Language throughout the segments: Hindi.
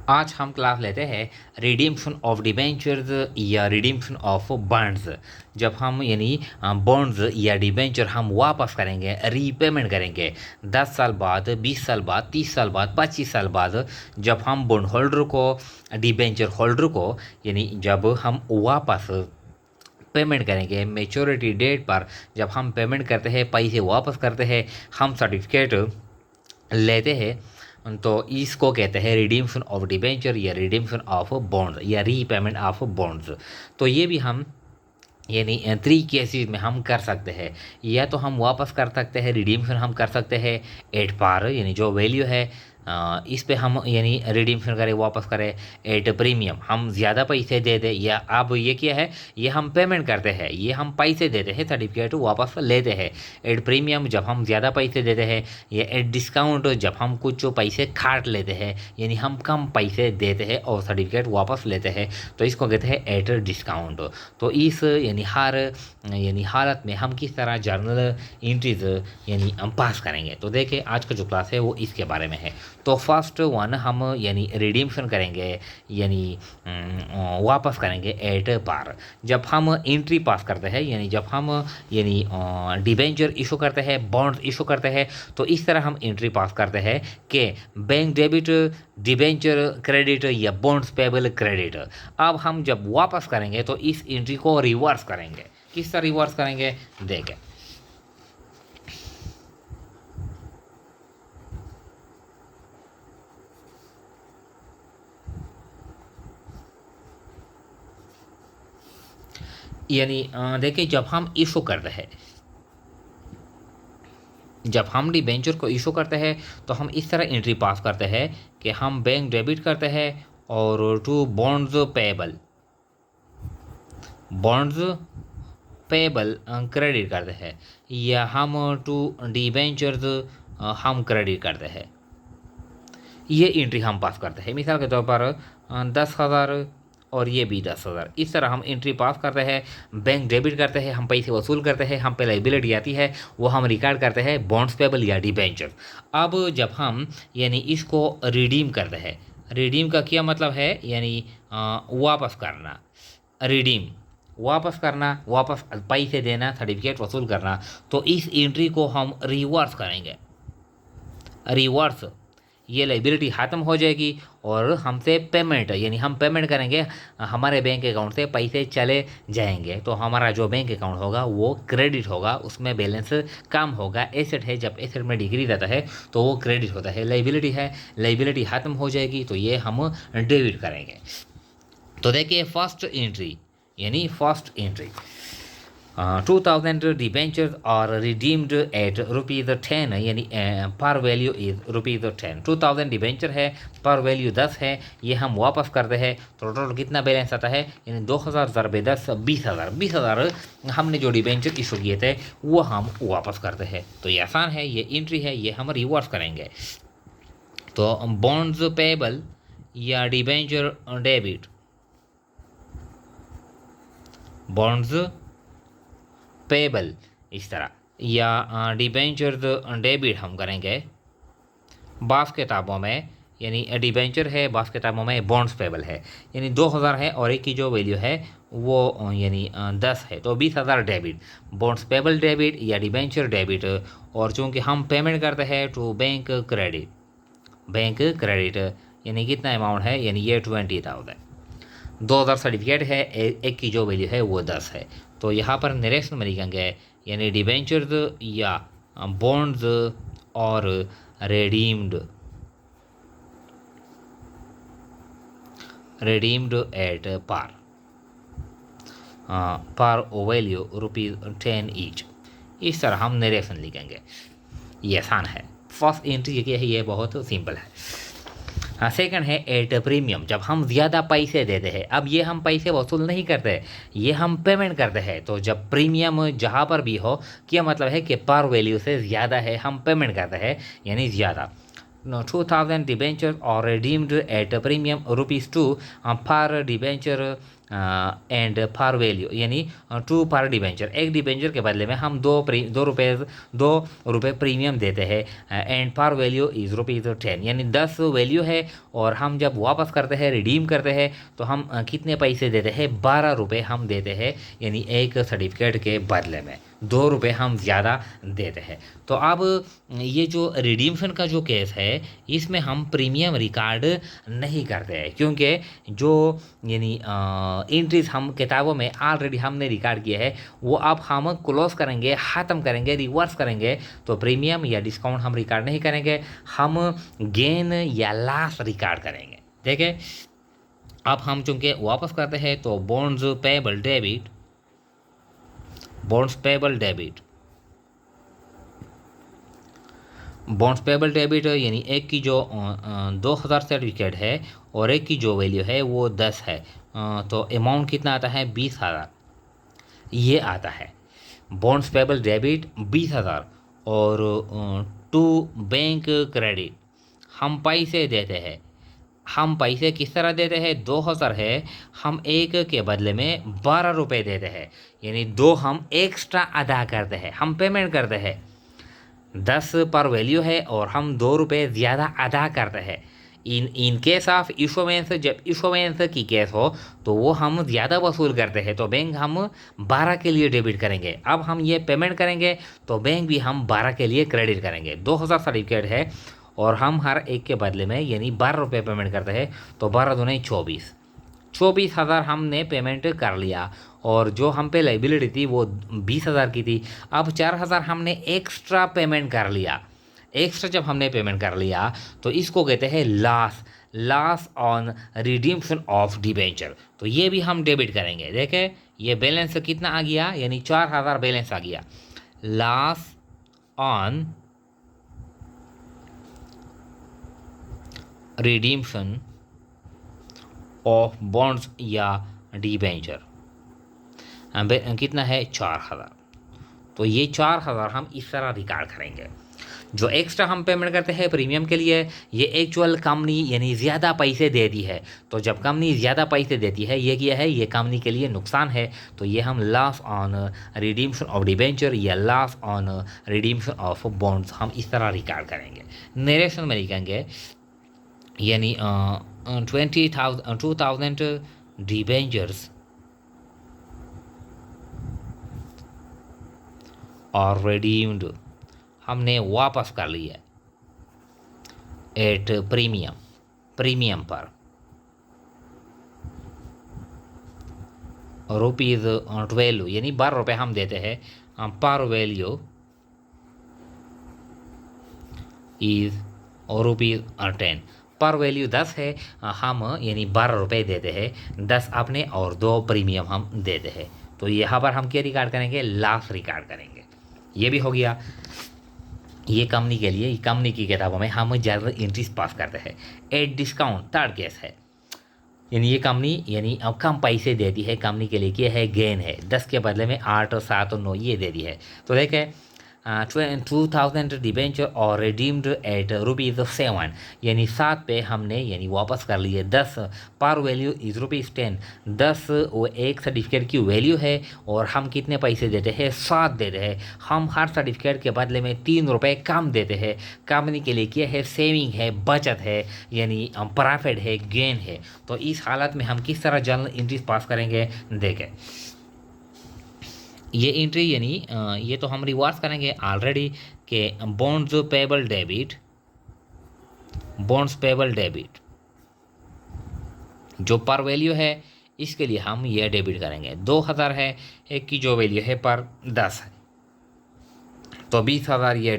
आज हम क्लास लेते हैं रिडीम्पशन ऑफ डिबेंचर्स या रिडीम्पशन ऑफ बॉन्ड्स। जब हम यानी बॉन्ड्स या डिबेंचर हम वापस करेंगे, रीपेमेंट करेंगे 10 साल बाद, 20 साल बाद, 30 साल बाद, 25 साल बाद, जब हम बॉन्ड होल्डर को, डिबेंचर होल्डर को यानी जब हम वापस पेमेंट करेंगे मेच्योरिटी डेट पर, जब हम पेमेंट करते हैं, पैसे वापस करते हैं, हम सर्टिफिकेट लेते हैं, तो इसको कहते हैं रिडीम्पशन ऑफ डिबेंचर या रिडीम्पशन ऑफ बॉन्ड्स या रीपेमेंट ऑफ बॉन्ड्स। तो ये भी हम यानी 3 केसेस में हम कर सकते हैं। या तो हम वापस कर सकते हैं, रिडीम्पशन हम कर सकते हैं एट पार, यानी जो वैल्यू है इस पे हम यानी रिडीम्पशन करें, वापस करें एट प्रीमियम, हम ज़्यादा पैसे दे दें। या अब ये क्या है, ये हम पेमेंट करते हैं, ये हम पैसे देते हैं, सर्टिफिकेट वापस लेते हैं एट प्रीमियम जब हम ज़्यादा पैसे देते हैं, या एट डिस्काउंट जब हम कुछ पैसे काट लेते हैं, यानी हम कम पैसे देते हैं और सर्टिफिकेट वापस लेते हैं, तो इसको कहते हैं एट डिस्काउंट। तो इस यानी हर यानी हालत में हम किस तरह जर्नल एंट्रीज यानी हम पास करेंगे। तो देखिए आज का जो क्लास है वो इसके बारे में है। तो फर्स्ट वन हम यानी रिडीम्पशन करेंगे, यानी वापस करेंगे एट पार। जब हम एंट्री पास करते हैं, यानी जब हम यानी डिबेंचर इशू करते हैं, बॉन्ड्स इशू करते हैं, तो इस तरह हम एंट्री पास करते हैं कि बैंक डेबिट, डिबेंचर क्रेडिट या बॉन्ड्स पेबल क्रेडिट। अब हम जब वापस करेंगे तो इस एंट्री को रिवर्स करेंगे। किस तरह रिवर्स करेंगे देखें। यानी देखिए जब हम इशू करते हैं, जब हम डिबेंचर को इशू करते हैं तो हम इस तरह एंट्री पास करते हैं कि हम बैंक डेबिट करते हैं और to bonds payable, bonds payable credit करते हैं, या हम टू डिबेंचर्स हम क्रेडिट करते हैं। ये एंट्री हम पास करते हैं। मिसाल के तौर पर 10,000 और ये भी 10,000, इस तरह हम एंट्री पास करते हैं। बैंक डेबिट करते हैं, हम पैसे वसूल करते हैं, हम पे लाइबिलिटी आती है वो हम रिकॉर्ड करते हैं बॉन्ड्स पेबल या डिबेंचर। अब जब हम यानी इसको रिडीम करते हैं, रिडीम का क्या मतलब है, यानी वापस करना, रिडीम वापस करना, वापस पैसे देना, सर्टिफिकेट वसूल करना, तो इस एंट्री को हम रिवर्स करेंगे। रिवर्स, ये लाइबिलिटी ख़त्म हो जाएगी और हमसे पेमेंट यानी हम पेमेंट करेंगे, हमारे बैंक अकाउंट से पैसे चले जाएंगे, तो हमारा जो बैंक अकाउंट होगा वो क्रेडिट होगा, उसमें बैलेंस कम होगा। एसेट है, जब एसेट में डिक्रीज आता है तो वो क्रेडिट होता है। लाइबिलिटी है, लाइबिलिटी ख़त्म हो जाएगी तो ये हम डेबिट करेंगे। तो देखिए फर्स्ट एंट्री, यानी फर्स्ट एंट्री 2000 डिबेंचर्स और रिडीम्ड एट ₹10, यानी पर वैल्यू इज ₹10। 2000 डिबेंचर है, पर वैल्यू 10 है, ये हम वापस करते हैं तो टोटल कितना बैलेंस आता है, यानी 2000 ज़रबे 10 20,000। 20,000 हमने जो डिबेंचर इशू किए थे वो हम वापस करते हैं। तो ये आसान है, ये एंट्री है, ये हम रिवर्स करेंगे। तो बॉन्ड्स पेबल या डिबेंचर डेबिट, बॉन्ड्स पेबल इस तरह, या डिबेंचर्स डेबिट हम करेंगे बास किताबों में, यानी डिबेंचर है, बास किताबों में बॉन्ड्स पेबल है, यानी 2000 है और एक की जो वैल्यू है वो यानी 10 है, तो 20,000 डेबिट, बॉन्ड्स पेबल डेबिट या डिबेंचर डेबिट। और चूँकि हम पेमेंट करते हैं to bank credit, bank credit यानी कितना अमाउंट है, यानी ये 20,000। 2000 सर्टिफिकेट है, एक की जो वैल्यू है वो 10 है। तो यहाँ पर निरेशन में लिखेंगे यानी डिबेंचर्स या बॉन्ड्स और रिडीम्ड, रिडीम्ड एट पार, पर वैल्यू ₹10 ईच। इस तरह हम नरेशन लिखेंगे। ये आसान है। फर्स्ट एंट्री ये है, ये बहुत सिंपल है। सेकंड है एट प्रीमियम, जब हम ज़्यादा पैसे देते हैं। अब ये हम पैसे वसूल नहीं करते, ये हम पेमेंट करते हैं। तो जब प्रीमियम जहाँ पर भी हो, क्या मतलब है कि पर वैल्यू से ज़्यादा है, हम पेमेंट करते हैं यानी ज़्यादा। 2000 डिबेंचर और रिडीम्ड एट प्रीमियम ₹2 पर डिबेंचर एंड फॉर वैल्यू यानी 2 पर डिबेंचर, एक डिबेंचर के बदले में हम 2 रुपये प्रीमियम देते हैं। एंड फॉर वैल्यू इज़ ₹10 यानी 10 वैल्यू है, और हम जब वापस करते हैं रिडीम करते हैं तो हम कितने पैसे देते हैं, 12 रुपये हम देते हैं, यानी एक सर्टिफिकेट के बदले में 2 रुपये हम ज़्यादा देते हैं। तो अब ये जो रिडीम्शन का जो केस है इसमें हम प्रीमियम रिकॉर्ड नहीं करते हैं, क्योंकि जो यानी एंट्रीज हम किताबों में ऑलरेडी हमने रिकॉर्ड किया है वो अब हम क्लोज करेंगे, ख़त्म करेंगे, रिवर्स करेंगे, तो प्रीमियम या डिस्काउंट हम रिकॉर्ड नहीं करेंगे, हम गेन या लॉस रिकॉर्ड करेंगे। देखिए अब हम चूँकि वापस करते हैं तो bonds payable debit, bonds payable debit, bonds payable debit यानी एक की जो 2000 सर्टिफिकेट है और एक की जो वैल्यू है वो 10 है, तो अमाउंट कितना आता है, 20,000 ये आता है। बॉन्ड्स पेएबल डेबिट 20,000 और टू बैंक क्रेडिट हम पैसे देते हैं, हम पैसे किस तरह देते हैं, 2000 है, हम एक के बदले में 12 रुपये देते हैं, यानी 2 हम एक्स्ट्रा अदा करते हैं, हम पेमेंट करते हैं। 10 पर वैल्यू है और हम 2 रुपये ज़्यादा अदा करते हैं। इन केस ऑफ इशोवेंस, जब इशोवेंस की केस हो तो वो हम ज़्यादा वसूल करते हैं, तो बैंक हम 12 के लिए डेबिट करेंगे। अब हम ये पेमेंट करेंगे तो बैंक भी हम 12 के लिए क्रेडिट करेंगे। 2000 सर्टिफिकेट है और हम हर एक के बदले में यानी 12 रुपये पेमेंट करते हैं, तो 12 दूने 24,000 हमने पेमेंट कर लिया, और जो हम पे लाइबिलिटी थी वो 20,000 की थी। अब 4,000 हमने एक्स्ट्रा पेमेंट कर लिया। एक्स्ट्रा जब हमने पेमेंट कर लिया तो इसको कहते हैं loss on redemption of debenture, तो ये भी हम डेबिट करेंगे। देखें ये बैलेंस कितना आ गया, यानी 4,000 बैलेंस आ गया। Loss on redemption of bonds या डिबेंचर कितना है, 4,000, तो ये 4,000 हम इस तरह रिकॉर्ड करेंगे। जो एक्स्ट्रा हम पेमेंट करते हैं प्रीमियम के लिए, ये एक्चुअल कंपनी यानी ज़्यादा पैसे देती है, तो जब कंपनी ज़्यादा पैसे देती है ये क्या है, ये कंपनी के लिए नुकसान है, तो ये हम loss on redemption of debenture या loss on redemption of bonds हम इस तरह रिकॉर्ड करेंगे। नरेशन में लिखेंगे यानी 2,000 डिबेंचर्स और रिडीम्ड हमने वापस कर लिया एट प्रीमियम पर ₹12 यानी 12 रुपये हम देते हैं पर वैल्यू इज़ ₹10 पर वैल्यू 10 है, हम यानी 12 रुपये देते हैं, 10 अपने और 2 प्रीमियम हम देते हैं, तो यहाँ पर हम क्या रिकॉर्ड करेंगे, लॉस रिकॉर्ड करेंगे। ये भी हो गया। ये कंपनी के लिए, कंपनी की किताबों में हम ज़्यादा एंट्रीज पास करते हैं। एट डिस्काउंट थर्ड केस है, यानी ये कंपनी यानी अब कम पैसे देती है, कंपनी के लिए क्या है, गेन है, 10 के बदले में 8 और 7 और 9 ये दे दी है। तो देखें 2,000 डिबेंचर और रिडीम्ड एट ₹7 यानी 7 पे हमने यानी वापस कर लिए। 10 पर वैल्यू इज़ ₹10, 10 वो एक सर्टिफिकेट की वैल्यू है और हम कितने पैसे देते हैं, 7 देते हैं। हम हर सर्टिफिकेट के बदले में 3 रुपये कम देते हैं। कंपनी के लिए क्या है, सेविंग है, बचत है, यानी प्रॉफिट है, गेन है। तो इस हालत में हम किस तरह जर्नल एंट्रीज पास करेंगे, देखें ये एंट्री यानी ये तो हम रिवर्स करेंगे ऑलरेडी के बॉन्ड्स पेएबल डेबिट जो पर वैल्यू है इसके लिए हम ये डेबिट करेंगे। 2,000 है, एक की जो वैल्यू है पर 10 है, तो 20,000 ये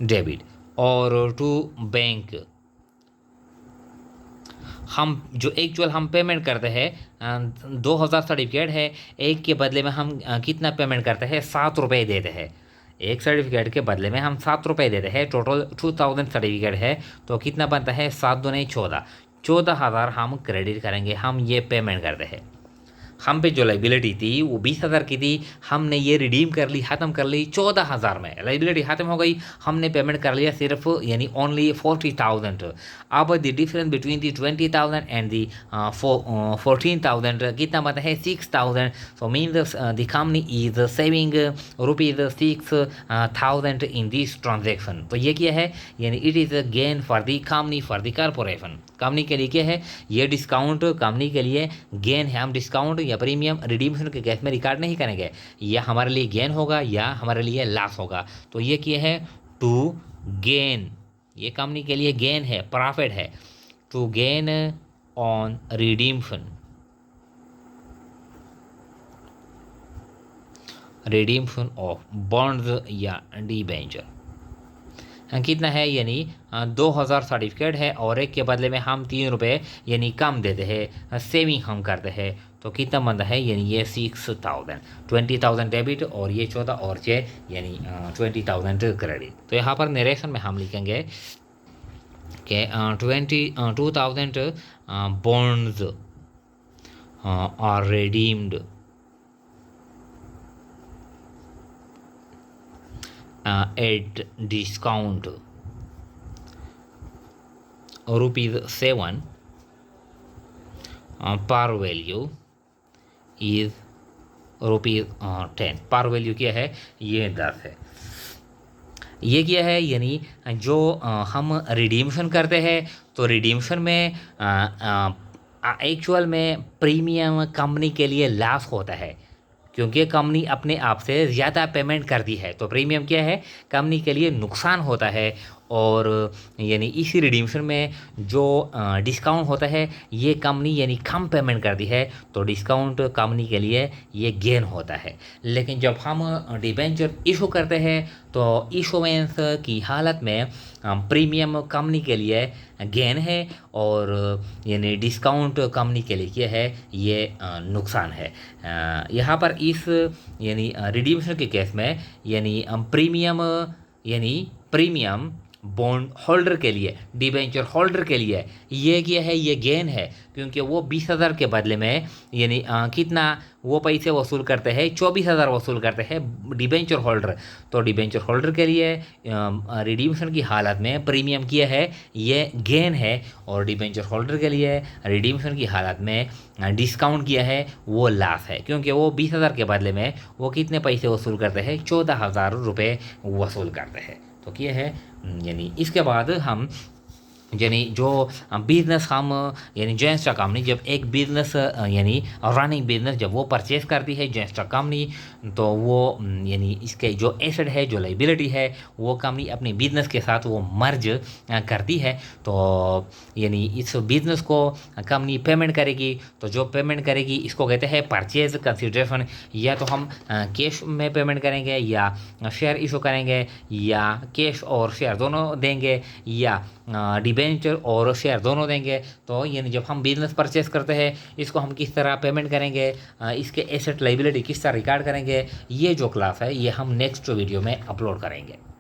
डेबिट और टू बैंक हम जो एक्चुअल हम पेमेंट करते हैं 2,000 सर्टिफिकेट है, एक के बदले में हम कितना पेमेंट करते हैं, 7 रुपये देते हैं। एक सर्टिफिकेट के बदले में हम 7 रुपये देते हैं। टोटल 2,000 सर्टिफिकेट है, तो कितना बनता है, 7 दूने 14, 14,000 हम क्रेडिट करेंगे, हम ये पेमेंट करते हैं। हम पे जो लाइबिलिटी थी वो 20,000 की थी, हमने ये रिडीम कर ली, ख़त्म कर ली 14,000 में, लाइबिलिटी ख़त्म हो गई, हमने पेमेंट कर लिया सिर्फ यानी ओनली 40,000। अब the difference between the 20,000 and the 14,000 कितना बनता है 6,000। So mean the company is saving ₹6,000 in this transaction. तो ये क्या है, यानी it is a gain for the company, for the corporation. Company के लिए क्या है, ये डिस्काउंट कंपनी के लिए गेन है। हम डिस्काउंट या प्रीमियम रिडीम्शन के केस में रिकॉर्ड नहीं करेंगे, या हमारे लिए गेन होगा या हमारे लिए लॉस होगा। तो ये क्या है, टू गेन, ये कंपनी के लिए गेन है, प्रॉफिट है। To gain on redemption, redemption of bonds या डिबेंचर। कितना है, यानी 2,000 सर्टिफिकेट है और एक के बदले में हम 3 रुपये यानी कम देते हैं, सेविंग हम करते हैं। तो कितना बनता है, यानी ये 6,000, 20,000 डेबिट और ये 14 और 6 यानी 20,000 क्रेडिट। तो यहाँ पर नरेशन में हम लिखेंगे कि 2,000 bonds are redeemed at discount ₹7 par value is ₹10। par value क्या है, ये 10 है। ये क्या है, यानी जो हम रिडीम्शन करते हैं तो रिडीम्शन में एक्चुअल में प्रीमियम कंपनी के लिए लॉस होता है, क्योंकि कंपनी अपने आप से ज़्यादा पेमेंट करती है। तो प्रीमियम क्या है, कंपनी के लिए नुकसान होता है। और यानी इसी रिडीम्शन में जो डिस्काउंट होता है, ये कंपनी यानी कम पेमेंट करती है, तो डिस्काउंट कंपनी के लिए ये गेन होता है। लेकिन जब हम डिबेंचर इशू करते हैं तो इशूमेंस की हालत में प्रीमियम कंपनी के लिए गेन है और यानी डिस्काउंट कंपनी के लिए क्या है, ये नुकसान है। यहाँ पर इस यानी रिडीम्शन के केस में यानी प्रीमियम बॉन्ड होल्डर के लिए, डिबेंचर होल्डर के लिए ये क्या है, ये गेन है, क्योंकि वो 20,000 के बदले में यानी कितना वो पैसे वसूल करते हैं, 24,000 वसूल करते हैं डिबेंचर होल्डर। तो डिबेंचर होल्डर के लिए रिडीम्शन की हालत में प्रीमियम किया है, ये गेन है, और डिबेंचर होल्डर के लिए रिडीम्शन की हालत में डिस्काउंट किया है, वो लॉस है, क्योंकि वो 20,000 के बदले में वो कितने पैसे वसूल करते हैं, 14,000 रुपये वसूल करते हैं। तो क्या है, यानी इसके बाद हम यानी जो बिजनेस हम यानी जॉइंट स्टॉक कंपनी जब एक बिजनेस यानी रनिंग बिजनेस जब वो परचेस करती है जॉइंट स्टॉक कंपनी, तो वो यानी इसके जो एसेट है, जो लाइबिलिटी है, वो कंपनी अपने बिजनेस के साथ वो मर्ज करती है। तो यानी इस बिजनेस को कंपनी पेमेंट करेगी, तो जो पेमेंट करेगी इसको कहते हैं परचेज कंसिडरेशन। या तो हम कैश में पेमेंट करेंगे, या शेयर इशू करेंगे, या कैश और शेयर दोनों देंगे, या डिबेंचर और शेयर दोनों देंगे। तो यानी जब हम बिजनेस परचेस करते हैं, इसको हम किस तरह पेमेंट करेंगे, इसके एसेट लाइबिलिटी किस तरह रिकॉर्ड करेंगे, ये जो क्लास है ये हम नेक्स्ट वीडियो में अपलोड करेंगे।